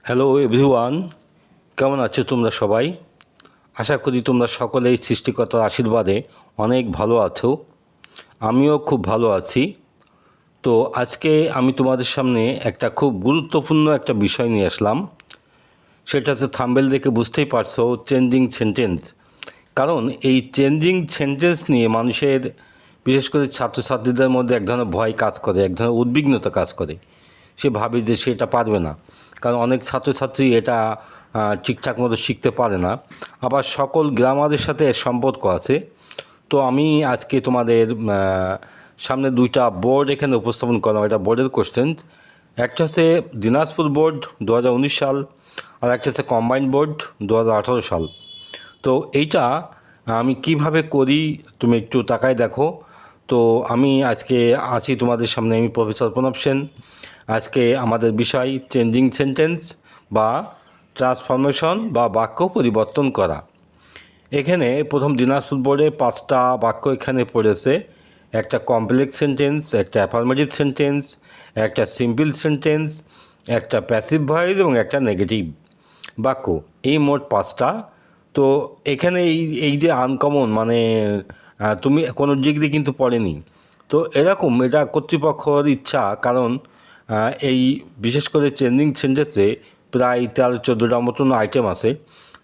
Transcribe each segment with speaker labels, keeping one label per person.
Speaker 1: Hello everyone, কেমন আছো তোমরা সবাই? আশা করি তোমরা সকলেই সৃষ্টিকর্তার আশীর্বাদে অনেক ভালো আছো। আমিও খুব ভালো আছি। তো আজকে আমি তোমাদের সামনে একটা খুব গুরুত্বপূর্ণ একটা বিষয় নিয়ে আসলাম। সেটা হচ্ছে থাম্বনেল দেখে বুঝতেই পারছো, চেঞ্জিং সেন্টেন্স। কারণ এই চেঞ্জিং সেন্টেন্স নিয়ে মানুষের, বিশেষ করে ছাত্রছাত্রীদের মধ্যে এক ধরনের ভয় কাজ করে, এক ধরনের উদ্বিগ্নতা কাজ করে। সে ভাবে যে সে এটা পারবে না, কারণ অনেক ছাত্রছাত্রী এটা ঠিকঠাক মতো শিখতে পারে না। আবার সকল গ্রামারের সাথে এর সম্পর্ক আছে। তো আমি আজকে তোমাদের সামনে দুইটা বোর্ড এখানে উপস্থাপন করলাম। এটা বোর্ডের কোশ্চেন। একটা হচ্ছে দিনাজপুর বোর্ড 2019 সাল, আর একটা হচ্ছে কম্বাইন্ড বোর্ড 2018 সাল। তো এইটা আমি কিভাবে করি তুমি একটু তাকায় দেখো। তো আমি আজকে আছি তোমাদের সামনে, আমি প্রফেসর প্রণব সেন। আজকে আমাদের বিষয় চেঞ্জিং সেন্টেন্স বা ট্রান্সফরমেশন বা বাক্য পরিবর্তন করা। এখানে প্রথম দিনাজপুর বোর্ডে 5টা বাক্য এখানে পড়েছে। একটা কমপ্লেক্স সেন্টেন্স, একটা অ্যাফার্মেটিভ সেন্টেন্স, একটা সিম্পল সেন্টেন্স, একটা প্যাসিভ ভয়েস এবং একটা নেগেটিভ বাক্য। এই মোট 5টা। তো এখানে এই এই যে আনকমন, মানে তুমি কোনো ডিগ্রি কিন্তু পড়েনি। তো এরকম এটা কর্তৃপক্ষর ইচ্ছা, কারণ এই বিশেষ করে চেঞ্জিং সেন্টেন্সে প্রায় 13-14টা মতন আইটেম আছে।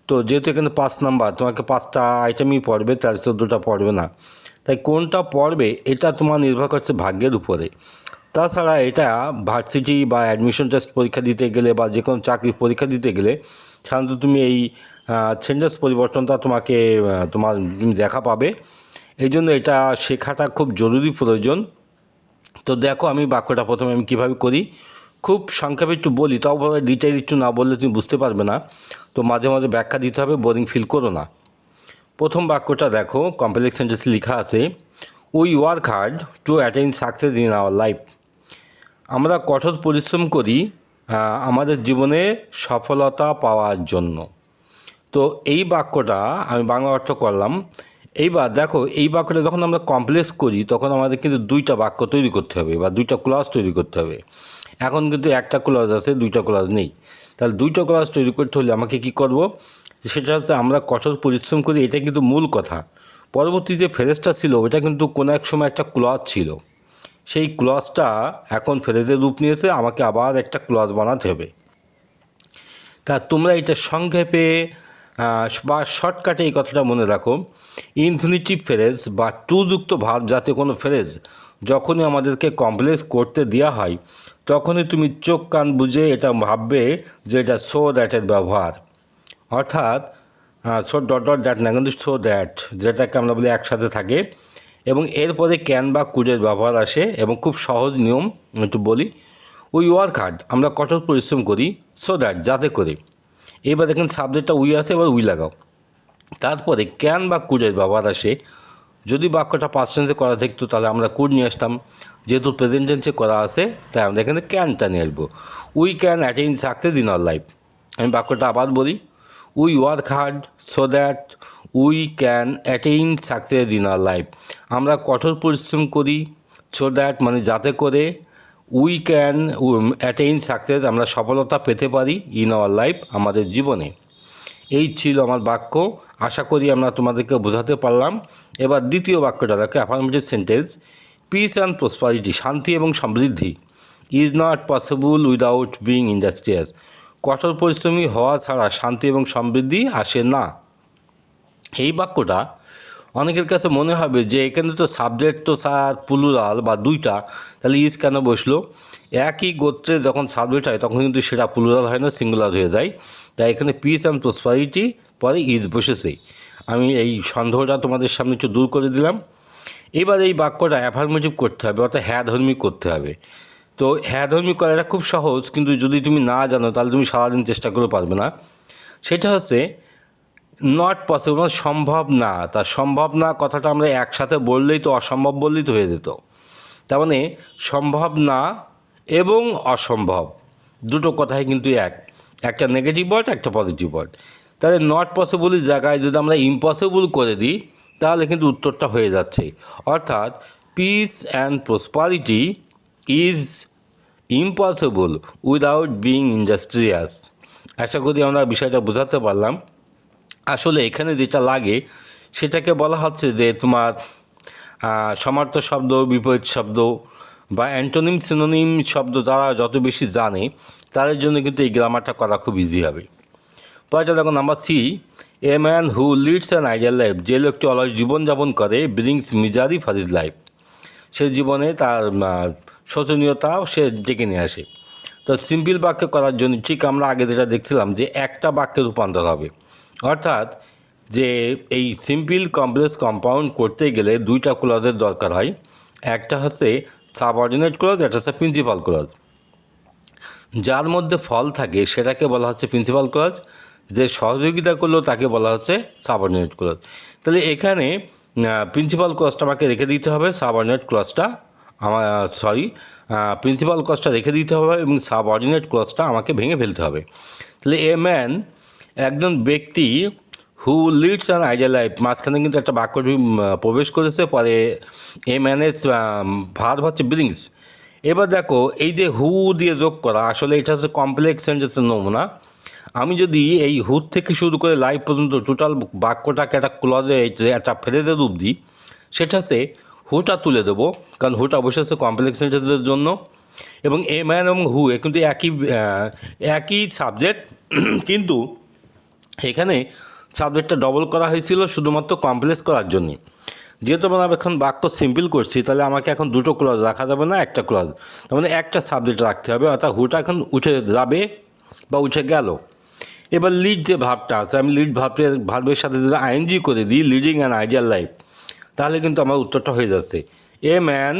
Speaker 1: তো যেহেতু এখানে 5 নাম্বার, তোমাকে 5টা আইটেমই পড়বে, 13-14টা পড়বে না। তাই কোনটা পড়বে এটা তোমার নির্ভর করছে ভাগ্যের উপরে। তাছাড়া এটা ভার্সিটি বা অ্যাডমিশন টেস্ট পরীক্ষা দিতে গেলে বা যে কোনো চাকরির পরীক্ষা দিতে গেলে সাধারণত তুমি এই সেন্টেন্স পরিবর্তনটা তুমি দেখা পাবে। এই জন্য এটা শেখাটা খুব জরুরি প্রয়োজন। তো দেখো আমি বাক্যটা প্রথমে আমি কীভাবে করি, খুব সংক্ষেপে একটু বলি, তাও ভাবে ডিটেইল একটু না বললে তুমি বুঝতে পারবে না। তো মাঝে মাঝে ব্যাখ্যা দিতে হবে, বোরিং ফিল করো না। প্রথম বাক্যটা দেখো, কমপ্লেক্স সেন্টেন্সে লেখা আছে, we work hard to attain success in our life. আমরা কঠোর পরিশ্রম করি আমাদের জীবনে সফলতা পাওয়ার জন্য। তো এই বাক্যটা আমি বাংলা অর্থ করলাম। এইবার দেখো, এই বাক্যটা যখন আমরা কমপ্লেক্স করি তখন আমাদের কিন্তু 2টা বাক্য তৈরি করতে হবে বা 2টা ক্লজ তৈরি করতে হবে। এখন কিন্তু একটা ক্লজ আছে, 2টা ক্লজ নেই। তাহলে 2টা ক্লজ তৈরি করতে হলে আমাকে কি করব, সেটা হচ্ছে আমরা কঠোর পরিশ্রম করি, এটা কিন্তু মূল কথা। পরবর্তী যে ফ্রেজটা ছিল ওটা কিন্তু কোনো এক সময় একটা ক্লজ ছিল। সেই ক্লজটা এখন ফ্রেজের রূপ নিয়েছে, আমাকে আবার একটা ক্লজ বানাতে হবে। তা তোমরা এটা সংক্ষেপে বা শর্টকাটে এই কথাটা মনে রাখো, ইনফিনিটিভ ফ্রেজ বা টুযুক্ত ভার্ব জাতীয় কোনো ফ্রেজ যখনই আমাদেরকে কমপ্লেক্স করতে দেওয়া হয় তখনই তুমি চোখ কান বুঝে এটা ভাববে যে এটা সো দ্যাটের ব্যবহার। অর্থাৎ সো ডট ডট দ্যাট না, কিন্তু সো দ্যাট, যেটাকে আমরা বলি একসাথে থাকে, এবং এরপরে ক্যান বা কুডের ব্যবহার আসে। এবং খুব সহজ নিয়ম একটু বলি, উই ওয়ার্ক হার্ড, আমরা কঠোর পরিশ্রম করি, সো দ্যাট, যাতে করে। এবার দেখেন সাবজেক্টটা উই আসে, এবার উই লাগাও। তারপরে ক্যান বা কুডের ব্যবহার আসে। যদি বাক্যটা পাস্ট টেন্সে করা থাকতো তাহলে আমরা কুড নিয়ে আসতাম, যেহেতু প্রেজেন্ট টেন্সে করা আছে তাই আমরা এখানে ক্যানটা নিয়ে আসবো। We can attain success in our life. আমি বাক্যটা আবার বলি, we work hard so that we can attain success in our life. আমরা কঠোর পরিশ্রম করি, সো দ্যাট মানে যাতে করে, উই ক্যান অ্যাটেইন সাকসেস আমরা সফলতা পেতে পারি, ইন আওয়ার লাইফ আমাদের জীবনে। এই ছিল আমার বাক্য। আশা করি আমরা তোমাদেরকে বোঝাতে পারলাম। এবার দ্বিতীয় বাক্যটা দেখো, affirmative sentence, peace and prosperity, শান্তি এবং সমৃদ্ধি, is not possible without being industrious. কঠোর পরিশ্রমী হওয়া ছাড়া শান্তি এবং সমৃদ্ধি আসে না। এই বাক্যটা অনেকের কাছে মনে হবে যে এখানে তো সাবজেক্ট তো স্যার প্লুরাল বা 2টা, তাহলে ইজ কেন বসলো? একই গোত্রে যখন সাবজেক্ট হয় তখন কিন্তু সেটা প্লুরাল হয় না, সিঙ্গুলার হয়ে যায়। তাই এখানে পিস অ্যান্ড প্রসপারিটি পরে ইজ বসেছে। আমি এই সন্দেহটা তোমাদের সামনে একটু দূর করে দিলাম। এবার এই বাক্যটা অ্যাফার্মেটিভ করতে হবে, অর্থাৎ হ্যাঁ ধর্মী করতে হবে। তো হ্যাঁ ধর্মী করাটা খুব সহজ, কিন্তু যদি তুমি না জানো তাহলে তুমি সারাদিন চেষ্টা করে পারবে না। সেটা হচ্ছে নট পসিবল, মানে সম্ভব না। তা সম্ভব না কথাটা আমরা একসাথে বললেই তো অসম্ভব বললেই তো হয়ে যেত। তার মানে সম্ভব না এবং অসম্ভব দুটো কথাই কিন্তু একটা নেগেটিভ ওয়ার্ড, একটা পজিটিভ ওয়ার্ড। তাহলে নট পসিবলের জায়গায় যদি আমরা ইম্পসিবল করে দিই তাহলে কিন্তু উত্তরটা হয়ে যাচ্ছে। অর্থাৎ peace and prosperity is impossible without being industrious. আশা করি আমরা বিষয়টা বোঝাতে পারলাম। আসলে এখানে যেটা লাগে সেটাকে বলা হচ্ছে যে তোমার সমার্থ শব্দ, বিপরীত শব্দ বা অ্যান্টোনিম সিনোনিম শব্দ যারা যত বেশি জানে তাদের জন্য কিন্তু এই গ্রামারটা করা খুব ইজি হবে। পরেরটা দেখো number C, a man who leads an ideal life, যে লোকটি অলস জীবনযাপন করে, brings misery for his life, সে জীবনে তার শোচনীয়তা সে ডেকে নিয়ে আসে। তো সিম্পল বাক্য করার জন্য ঠিক আমরা আগে যেটা দেখছিলাম যে একটা বাক্যে রূপান্তর হবে, অর্থাৎ যে এই সিম্পল কমপ্লেক্স কম্পাউন্ড করতে গেলে দুইটা ক্লজের দরকার হয়। একটা হচ্ছে সাবঅর্ডিনেট ক্লজ, একটা হচ্ছে প্রিন্সিপাল ক্লজ। যার মধ্যে ফল থাকে সেটাকে বলা হচ্ছে প্রিন্সিপাল ক্লজ, যে সহযোগিতা করলো তাকে বলা হচ্ছে সাবঅর্ডিনেট ক্লজ। তাহলে এখানে প্রিন্সিপাল ক্লজটা আমাকে রেখে দিতে হবে, সাবঅর্ডিনেট ক্লজটা প্রিন্সিপাল ক্লজটা রেখে দিতে হবে এবং সাবঅর্ডিনেট ক্লজটা আমাকে ভেঙে ফেলতে হবে। তাহলে এ ম্যান, একজন ব্যক্তি, হু লিডস অ্যান আইডিয়াল লাইফ, মাঝখানে কিন্তু একটা বাক্য প্রবেশ করেছে, পরে এ ম্যানের ভার্ব হচ্ছে ব্রিংস। এবার দেখো এই যে হু দিয়ে যোগ করা, আসলে এটা হচ্ছে কমপ্লেক্স সেন্টেন্সের নমুনা। আমি যদি এই হুড থেকে শুরু করে লাইফ পর্যন্ত টোটাল বাক্যটাকে একটা ক্লজে একটা ফ্রেজে রূপ দিই, সেটা হচ্ছে হুটা তুলে দেবো, কারণ হুটা বসেছে কমপ্লেক্স সেন্টেন্সের জন্য। এবং এ ম্যান এবং হু কিন্তু একই সাবজেক্ট, কিন্তু এখানে সাবজেক্টটা ডবল করা হয়েছিল শুধুমাত্র কমপ্লেক্স করার জন্যে। যেহেতু আমরা এখন বাক্য সিম্পল করছি, তাহলে আমাকে এখন দুটো ক্লজ রাখা যাবে না, একটা ক্লজ, তার মানে একটা সাবজেক্ট রাখতে হবে, অর্থাৎ হুটা এখন উঠে যাবে বা উঠে গেল। এবার লিড যে ভাবটা আছে, আমি লিড ভার্বের সাথে যদি আইএনজি করে দিই, লিডিং অ্যান আইডিয়াল লাইফ, তাহলে কিন্তু আমার উত্তরটা হয়ে যাচ্ছে a man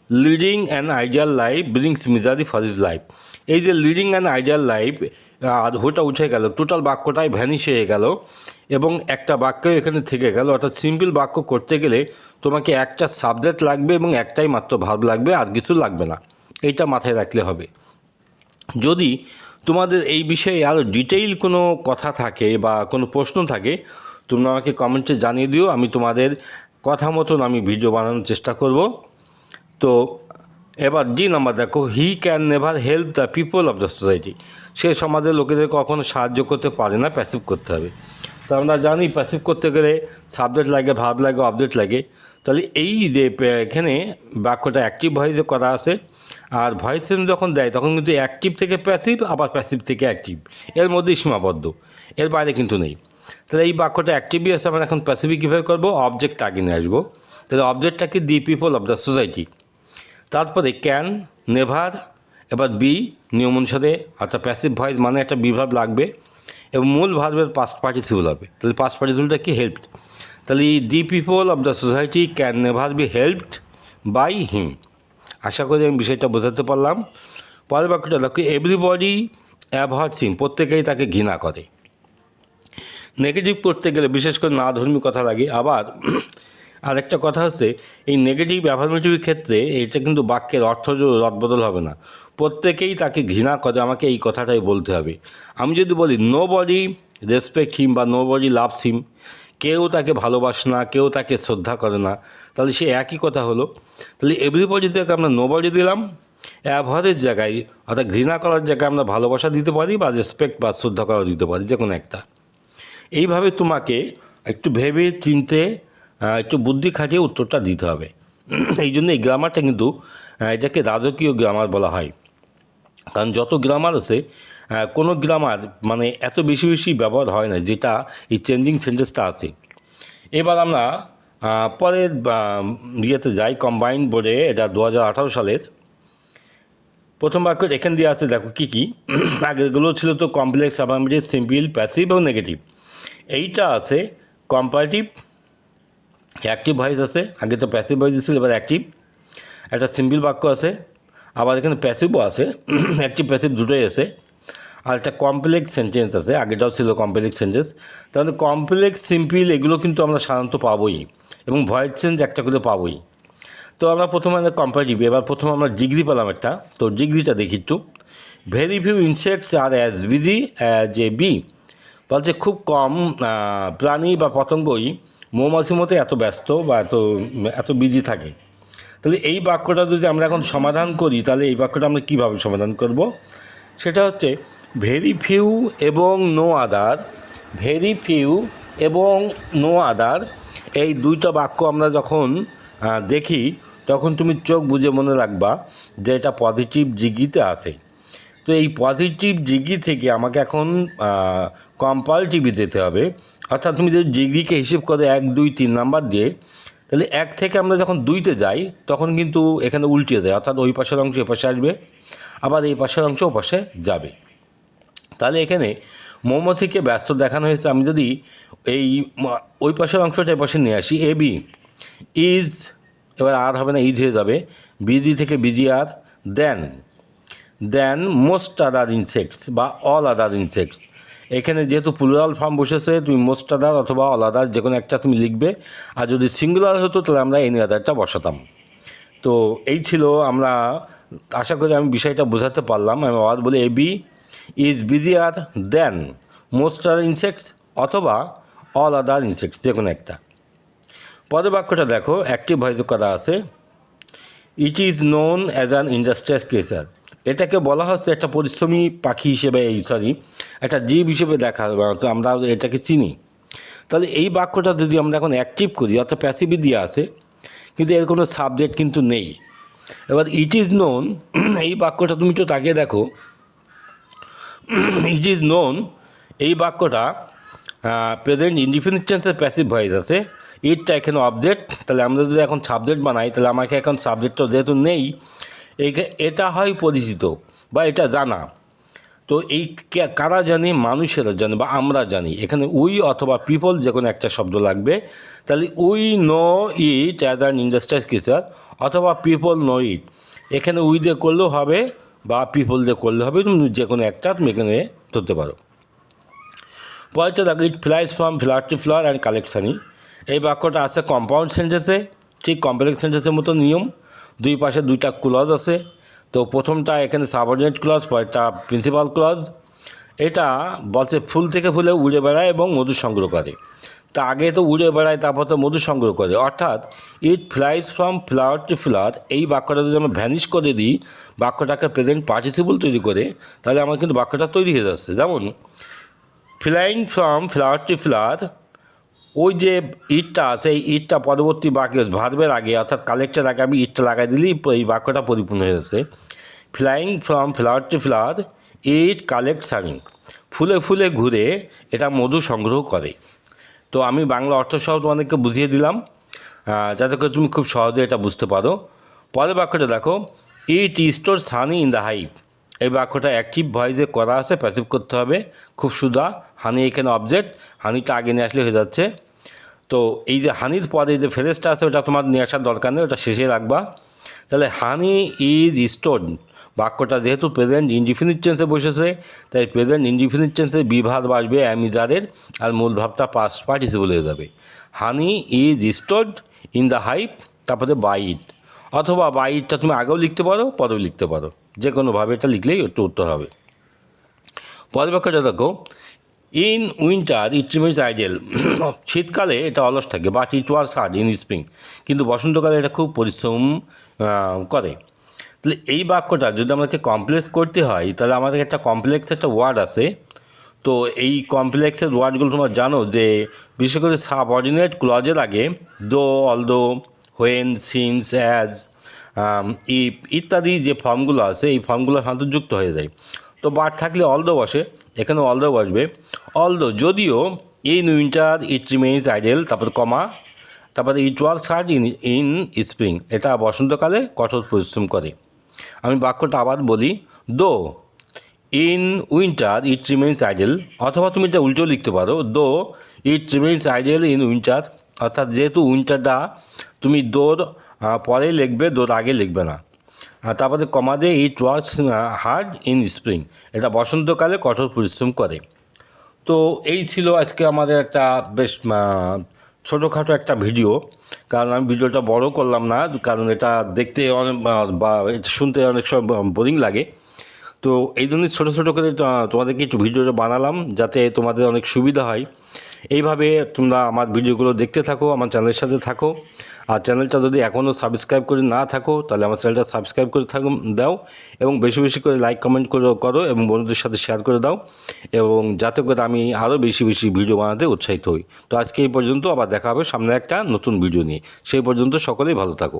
Speaker 1: leading an ideal life brings misery for his life. এই যে লিডিং অ্যান আইডিয়াল লাইফ আর হুটা উঠে গেল, টোটাল বাক্যটাই ভ্যানিশ হয়ে গেল এবং একটা বাক্য এখানে থেকে গেল। অর্থাৎ সিম্পল বাক্য করতে গেলে তোমাকে একটা সাবজেক্ট লাগবে এবং একটাই মাত্র ভার্ব লাগবে, আর কিছু লাগবে না। এইটা মাথায় রাখলে হবে। যদি তোমাদের এই বিষয়ে আরও ডিটেইল কোনো কথা থাকে বা কোনো প্রশ্ন থাকে, তোমরা আমাকে কমেন্টে জানিয়ে দিও, আমি তোমাদের কথা মতন আমি ভিডিও বানানোর চেষ্টা করব। তো এবার ডি নাম্বার দেখো, he can never help the people of the society, সে সমাজের লোকেদের কখনো সাহায্য করতে পারে না, প্যাসিভ করতে হবে। তো আমরা জানি প্যাসিভ করতে গেলে সাবজেক্ট লাগে, ভার্ব লাগে, অবজেক্ট লাগে। তাহলে এই যে এখানে বাক্যটা অ্যাক্টিভ ভয়েসে করা আছে, আর ভয়েস চেঞ্জ যখন দেয় তখন কিন্তু অ্যাক্টিভ থেকে প্যাসিভ, আবার প্যাসিভ থেকে অ্যাক্টিভ, এর মধ্যেই সীমাবদ্ধ, এর বাইরে কিন্তু নেই। তাহলে এই বাক্যটা অ্যাক্টিভই আছে, আমরা এখন প্যাসিভই কীভাবে করবো, অবজেক্ট আগে নিয়ে আসবো। তাহলে অবজেক্টটাকে the people of the society, তারপরে ক্যান, নেভার, এবার বি নিয়ম অনুসারে, অর্থাৎ প্যাসিভ ভয়েস মানে একটা বিভাব লাগবে এবং মূল ভার্বের পাস্ট পার্টিসিপল হবে। তাহলে পাস্ট পার্টিসিপলটা কি, হেল্পড। তাহলে the people of the society can never be helped by him. আশা করি আমি বিষয়টা বোঝাতে পারলাম। পরের বাক্যটা দেখো, এভরিবডি অ্যাভয়েডস হিম, প্রত্যেকেই তাকে ঘৃণা করে। নেগেটিভ করতে গেলে বিশেষ করে না ধর্মী কথা লাগে। আবার আরেকটা কথা হচ্ছে, এই নেগেটিভ অ্যাফার্মেটিভের ক্ষেত্রে এটা কিন্তু বাক্যের অর্থ রদবদল হবে না, প্রত্যেকেই তাকে ঘৃণা করে, আমাকে এই কথাটাই বলতে হবে। আমি যদি বলি নো বডি রেসপেক্ট হিম বা নো বডি লাভস হিম, কেউ তাকে ভালোবাসে না, কেউ তাকে শ্রদ্ধা করে না, তাহলে সে একই কথা হলো। তাহলে এভরিবডি থেকে আমরা নো বডি দিলাম, অ্যাভয়েডের জায়গায় অর্থাৎ ঘৃণা করার জায়গায় আমরা ভালোবাসা দিতে পারি বা রেসপেক্ট বা শ্রদ্ধা করা দিতে পারি, যে কোনো একটা। এইভাবে তোমাকে একটু ভেবে চিনতে একটু বুদ্ধি খাটিয়ে উত্তরটা দিতে হবে। এই জন্য এই গ্রামারটা কিন্তু এটাকে রাজকীয় গ্রামার বলা হয়, কারণ যত গ্রামার আছে কোনো গ্রামার মানে এত বেশি বেশি ব্যবহার হয় না, যেটা এই চেঞ্জিং সেন্টেন্সটা আছে। এবার আমরা পরের ইয়েতে যাই, কম্বাইন্ড বোর্ডে, এটা 2018 সালের প্রথম বাক্য এখান দিয়ে আসছে। দেখো কী কী, আগেরগুলো ছিল তো কমপ্লেক্স, অ্যাফার্মেটিভ, সিম্পল, প্যাসিভ এবং নেগেটিভ। এইটা আছে কম্পারেটিভ, অ্যাক্টিভ ভয়েস আছে, আগে তো প্যাসিভ ভয়েস ছিল, এবার অ্যাক্টিভ। একটা সিম্পল বাক্য আছে, আবার এখানে প্যাসিভও আছে, অ্যাক্টিভ প্যাসিভ দুটোই আছে। আর একটা কমপ্লেক্স সেন্টেন্স আছে, আগেটাও ছিল কমপ্লেক্স সেন্টেন্স। তাহলে কমপ্লেক্স, সিম্পল এগুলো কিন্তু আমরা সাধারণত পাবোই এবং ভয়েস চেঞ্জ একটা করে পাবোই। তো আমরা প্রথমে কম্পারেটিভ, এবার প্রথমে আমরা ডিগ্রি পেলাম একটা, তো ডিগ্রিটা দেখি একটু। Very few insects are as busy as a bee, বলছে খুব কম প্রাণী বা পতঙ্গই মৌমাছির মতো এত ব্যস্ত বা এত বিজি থাকে। তাহলে এই বাক্যটা যদি আমরা এখন সমাধান করি, তাহলে এই বাক্যটা আমরা কীভাবে সমাধান করব, সেটা হচ্ছে ভেরি ফিউ এবং নো আদার, ভেরি ফিউ এবং নো আদার, এই দুইটা বাক্য আমরা যখন দেখি তখন তুমি চোখ বুজে মনে রাখবা যে এটা পজিটিভ ডিগ্রিতে আসে। তো এই পজিটিভ ডিগ্রি থেকে আমাকে এখন কম্পারেটিভে যেতে হবে। অর্থাৎ তুমি যদি ডিগ্রিকে হিসেব করে 1 2 3 নাম্বার দিয়ে, তাহলে 1 থেকে আমরা যখন 2তে যাই তখন কিন্তু এখানে উল্টে দেয়, অর্থাৎ ওই পাশের অংশ এ পাশে আসবে, আবার এই পাশের অংশ ও পাশে যাবে। তাহলে এখানে মৌমাছিকে ব্যস্ত দেখানো হয়েছে। আমি যদি এই ওই পাশের অংশটা এ পাশে নিয়ে আসি, এ বি ইজ, এবার আর হবে না, ইজ হয়ে যাবে, বিজি থেকে বিজি আর, দেন মোস্ট আদার ইনসেক্টস বা অল আদার ইনসেক্টস। এখানে যেহেতু প্লুরাল ফর্ম বসেছে, তুমি মোস্ট আদার অথবা অল আদার যে কোনো একটা তুমি লিখবে, আর যদি সিঙ্গুলার হতো তাহলে আমরা এনি আদারটা বসাতাম। তো এই ছিল, আমরা আশা করি আমি বিষয়টা বোঝাতে পারলাম। আমি আবার বলি, a bee is busier than most other insects অথবা অল আদার ইনসেক্টস, যে কোনো একটা। পরের বাক্যটা দেখো, অ্যাক্টিভ ভয়েস করা আছে, it is known as an industrious creature. এটাকে বলা হচ্ছে একটা পরিশ্রমী পাখি হিসেবে, একটা জীব হিসেবে দেখা হচ্ছে, আমরা এটাকে চিনি। তাহলে এই বাক্যটা যদি আমরা এখন অ্যাক্টিভ করি, অর্থাৎ প্যাসিভি দিয়ে আছে, কিন্তু এর কোনো সাবজেক্ট কিন্তু নেই। এবার ইট ইজ নোন, এই বাক্যটা তুমি তো তাকিয়ে দেখো, ইট ইজ নোন এই বাক্যটা প্রেজেন্ট ইনডিফিনিট টেন্সের প্যাসিভ ভয়েস আছে, ইটটা এখানে অবজেক্ট। তাহলে আমরা যদি এখন সাবজেক্ট বানাই, তাহলে আমাকে এখন সাবজেক্টটা যেহেতু নেই, এটা হয় পরিচিত বা এটা জানা। তো এই কারা জানি, মানুষেরা জানি বা আমরা জানি। এখানে উই অথবা পিপল যে কোনো একটা শব্দ লাগবে। তাহলে we know it as an industrial creature অথবা পিপল নো ইট। এখানে উই দিয়ে করলেও হবে বা পিপল দিয়ে করলে হবে, তুমি যে কোনো একটা তুমি এখানে ধরতে পারো। পরেরটা দেখো, it flies from flower to flower and collect honey. এই বাক্যটা আছে কম্পাউন্ড সেন্টেন্সে, ঠিক কমপ্লেক্স সেন্টেন্সের মতো নিয়ম। দুই পাশে দুইটা ক্লজ আছে। তো প্রথমটা এখানে সাবঅর্ডিনেট ক্লজ, পরেরটা প্রিন্সিপাল ক্লজ। এটা বলছে ফুল থেকে ফুলে উড়ে বেড়ায় এবং মধু সংগ্রহ করে। তা আগে তো উড়ে বেড়ায়, তারপর তো মধু সংগ্রহ করে, অর্থাৎ it flies from flower to flower. এই বাক্যটা যদি আমরা ভ্যানিশ করে দিই, বাক্যটাকে প্রেজেন্ট পার্টিসিপল তৈরি করে, তাহলে আমার কিন্তু বাক্যটা তৈরি হয়ে যাচ্ছে। যেমন flying from flower to flower, ওই যে ইটটা আছে, এই ইটটা পরবর্তী বাক্য ভার্বের আগে অর্থাৎ কালেক্টের আগে আমি ইটটা লাগাই দিলেই এই বাক্যটা পরিপূর্ণ হয়ে যাচ্ছে। Flying from flower to flower, it collects honey. ফুলে ফুলে ঘুরে এটা মধু সংগ্রহ করে। তো আমি বাংলা অর্থ সহ তোমাদেরকে বুঝিয়ে দিলাম, যাতে করে তুমি খুব সহজে এটা বুঝতে পারো। পরের বাক্যটা দেখো, it stores honey in the hive. এই বাক্যটা অ্যাক্টিভ ভয়েসে করা আছে, প্যাসিভ করতে হবে, খুব সুদা। হানি এখানে অবজেক্ট, হানিটা আগে নিয়ে আসলে হয়ে যাচ্ছে। তো এই যে হানির পরে যে ফ্রেজটা আছে ওটা তোমার নিয়ে আসার দরকার নেই, ওটা শেষে রাখবা। তাহলে হানি ইজ স্টোরড, বাক্যটা যেহেতু প্রেজেন্ট ইনডিফিনিট টেন্সে বসেছে, তাই প্রেজেন্ট ইনডিফিনিট টেন্সে বিভাগ আসবে অ্যামিজারের, আর মূল ভাবটা পাস্ট পার্টিসিপল হয়ে যাবে। হানি is stored in the hive, তারপরে বাই ইট, অথবা বাই ইটটা তুমি আগেও লিখতে পারো পরেও লিখতে পারো, যে কোনোভাবে এটা লিখলেই একটু উত্তর হবে। পরের বাক্যটা দেখো, in winter it remains idle. শীতকালে এটা অলস থাকে, but it works hard in spring. কিন্তু বসন্তকালে এটা খুব পরিশ্রম করে। তাহলে এই বাক্যটা যদি আমাদেরকে কমপ্লেক্স করতে হয়, তাহলে আমাদের একটা কমপ্লেক্স একটা ওয়ার্ড আছে। তো এই কমপ্লেক্সের ওয়ার্ডগুলো তোমরা জানো যে বিশেষ করে সাবঅর্ডিনেট ক্লজের আগে দো, although, when, since, as, if ইত্যাদি যে ফর্মগুলো আছে, এই ফর্মগুলো সাধারণত যুক্ত হয়ে যায়। তো বাট থাকলে অলদো বসে, এখানে অলদো বসবে। অলদো, যদিও, in winter it remains idle, তারপর কমা, তারপরে it works hard in spring, এটা বসন্তকালে কঠোর পরিশ্রম করে। আমি বাক্যটা আবার বলি, though in winter it remains idle, অথবা তুমি এটা উল্টো লিখতে পারো, though it remains idle in winter. অর্থাৎ যেহেতু উইন্টারটা তুমি দোর পরে লিখবে, দোর আগে লিখবে না। তারপরে কমা দিয়ে ইট ওয়ার্কস হার্ড ইন স্প্রিং, এটা বসন্তকালে কঠোর পরিশ্রম করে। তো এই ছিল আজকে আমাদের একটা বেশ ছোটোখাটো একটা ভিডিও, কারণ আমি ভিডিওটা বড় করলাম না, কারণ এটা দেখতে অনেক বা এটা শুনতে অনেক সময় বোরিং লাগে। তো এই জন্যই ছোটো ছোটো করে তোমাদেরকে একটু ভিডিওটা বানালাম, যাতে তোমাদের অনেক সুবিধা হয়। এইভাবে তোমরা আমার ভিডিওগুলো দেখতে থাকো, আমার চ্যানেলের সাথে থাকো। আর চ্যানেলটা যদি এখনও সাবস্ক্রাইব করে না থাকো তাহলে আমার চ্যানেলটা সাবস্ক্রাইব করে দাও এবং বেশি বেশি করে লাইক কমেন্ট করো এবং বন্ধুদের সাথে শেয়ার করে দাও, এবং যাতে করে আমি আরও বেশি বেশি ভিডিও বানাতে উৎসাহিত হই। তো আজকে এই পর্যন্ত, আবার দেখা হবে সামনে একটা নতুন ভিডিও নিয়ে। সেই পর্যন্ত সকলেই ভালো থাকো।